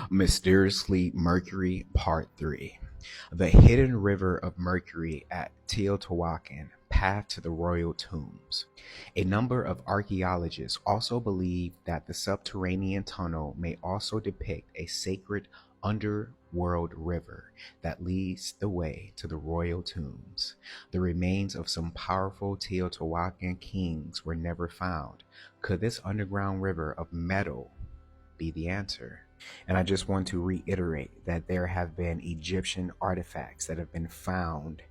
Mysteriously Mercury Part 3. The hidden river of Mercury at Teotihuacan, path to the royal tombs. A number of archaeologists also believe that the subterranean tunnel may also depict a sacred underworld river that leads the way to the royal tombs. The remains of some powerful Teotihuacan kings were never found. Could this underground river of metal be the answer? And I just want to reiterate that there have been Egyptian artifacts that have been found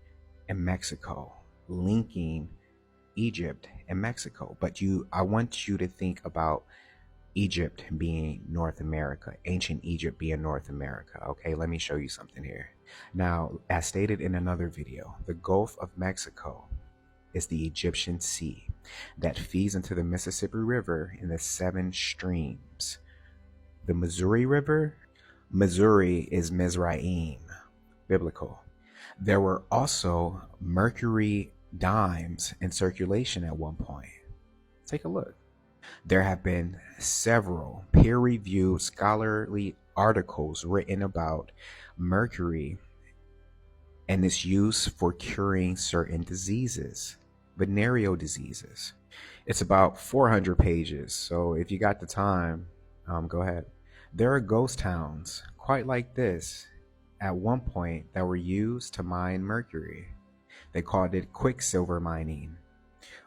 in Mexico, linking Egypt and Mexico. But I want you to think about Egypt being North America, ancient Egypt being North America. Okay, let me show you something here. Now, as stated in another video, the Gulf of Mexico is the Egyptian Sea that feeds into the Mississippi River in the 7 streams. The Missouri River, Missouri is Mizraim, biblical. There were also mercury dimes in circulation at one point. Take a look. There have been several peer-reviewed scholarly articles written about mercury and its use for curing certain diseases, venereal diseases. It's about 400 pages, so if you got the time, go ahead. There are ghost towns quite like this at one point that were used to mine mercury. They called it quicksilver mining.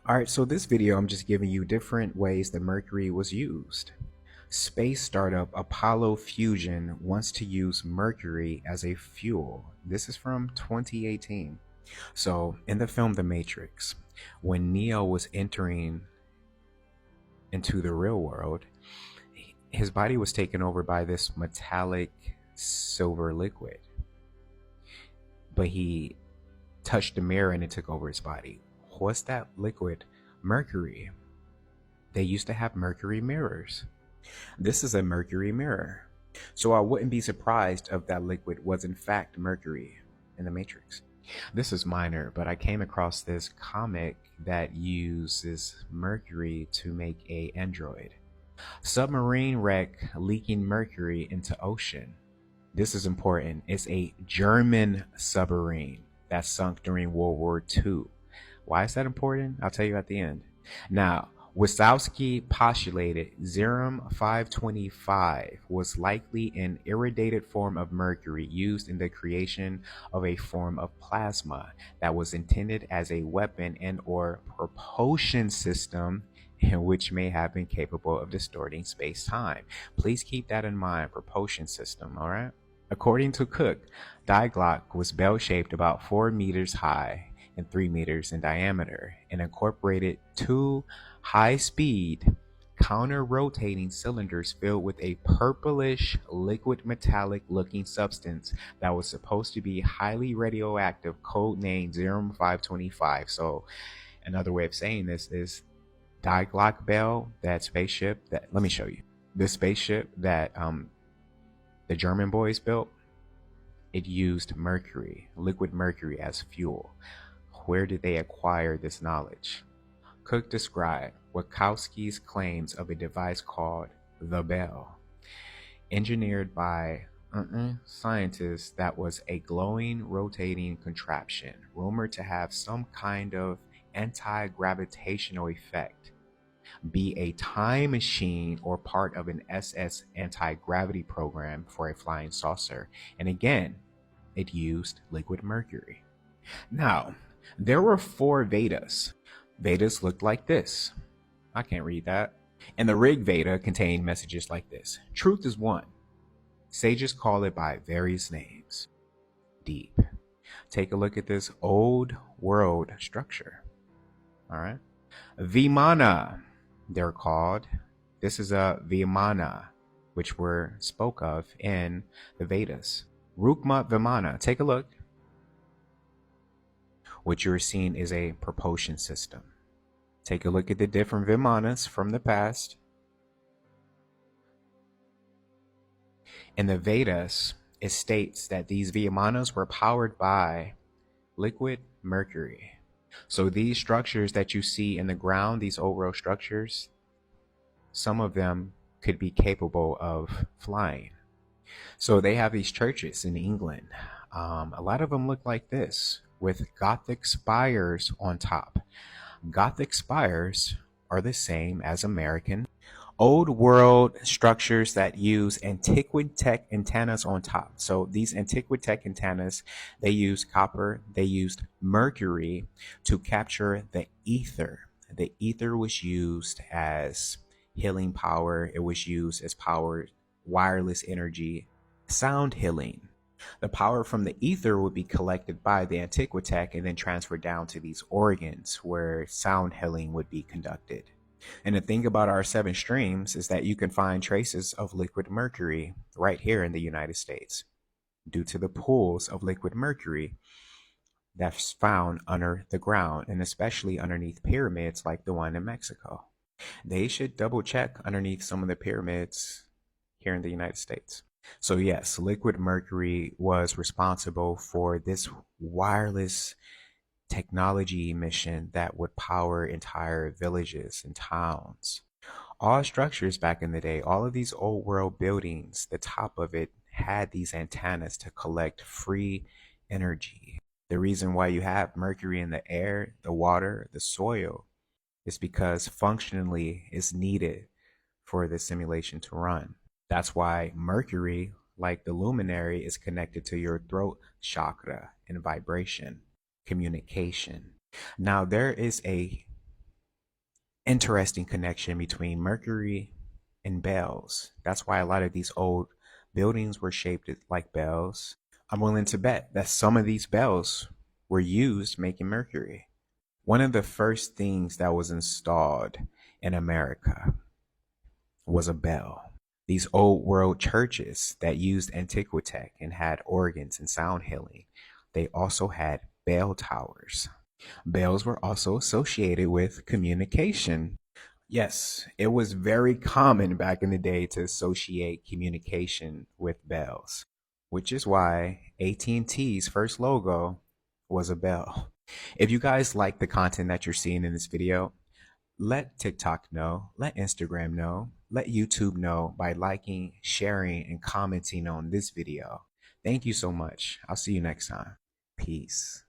Alright, so this video I'm just giving you different ways that mercury was used. Space startup Apollo Fusion wants to use mercury as a fuel. This is from 2018. So in the film The Matrix, when Neo was entering into the real world, his body was taken over by this metallic silver liquid, but he touched the mirror and it took over his body. What's that liquid? Mercury. They used to have mercury mirrors. This is a mercury mirror. So I wouldn't be surprised if that liquid was in fact mercury in the Matrix. This is minor, but I came across this comic that uses mercury to make a android. Submarine wreck leaking mercury into ocean. This is important. It's a German submarine that sunk during World War II. Why is that important? I'll tell you at the end. Now, Wysowski postulated Cerium 525 was likely an irradiated form of mercury used in the creation of a form of plasma that was intended as a weapon and or propulsion system, which may have been capable of distorting space-time. Please keep that in mind, propulsion system, all right? According to Cook, Die Glocke was bell-shaped about 4 meters high and 3 meters in diameter and incorporated 2 high-speed counter-rotating cylinders filled with a purplish liquid metallic looking substance that was supposed to be highly radioactive, codenamed Cerium 525. So another way of saying this is Die Glocke Bell, that spaceship that, let me show you. The spaceship that the German boys built, it used mercury, liquid mercury as fuel. Where did they acquire this knowledge? Cook described Wachowski's claims of a device called the Bell, engineered by scientists, that was a glowing, rotating contraption, rumored to have some kind of anti-gravitational effect, be a time machine or part of an SS anti-gravity program for a flying saucer. And again, it used liquid mercury. Now, there were 4 Vedas. Vedas looked like this. I can't read that. And the Rig Veda contained messages like this. Truth is one. Sages call it by various names. Deep. Take a look at this old world structure. All right. Vimana, they're called. This is a Vimana, which were spoke of in the Vedas. Rukma Vimana, take a look. What you're seeing is a propulsion system. Take a look at the different Vimanas from the past. In the Vedas, it states that these Vimanas were powered by liquid mercury. So these structures that you see in the ground, these overall structures, some of them could be capable of flying. So they have these churches in England. A lot of them look like this with Gothic spires on top. Gothic spires are the same as American old world structures that use antiquitech antennas on top. So these antiquitech antennas, they use copper, they used mercury to capture the ether. The ether was used as healing power, it was used as power, wireless energy, sound healing. The power from the ether would be collected by the antiquitech and then transferred down to these organs where sound healing would be conducted. And the thing about our seven streams is that you can find traces of liquid mercury right here in the United States due to the pools of liquid mercury that's found under the ground and especially underneath pyramids like the one in Mexico. They should double check underneath some of the pyramids here in the United States. So, yes, liquid mercury was responsible for this wireless technology mission that would power entire villages and towns. All structures back in the day, all of these old world buildings, the top of it had these antennas to collect free energy. The reason why you have mercury in the air, the water, the soil is because functionally it's needed for the simulation to run. That's why mercury, like the luminary, is connected to your throat chakra and vibration, communication. Now there is a interesting connection between mercury and bells. That's why a lot of these old buildings were shaped like bells. I'm willing to bet that some of these bells were used making mercury. One of the first things that was installed in America was a bell. These old world churches that used antiquitech and had organs and sound healing, they also had bell towers. Bells were also associated with communication. Yes, it was very common back in the day to associate communication with bells, which is why AT&T's first logo was a bell. If you guys like the content that you're seeing in this video, let TikTok know, let Instagram know, let YouTube know by liking, sharing, and commenting on this video. Thank you so much. I'll see you next time. Peace.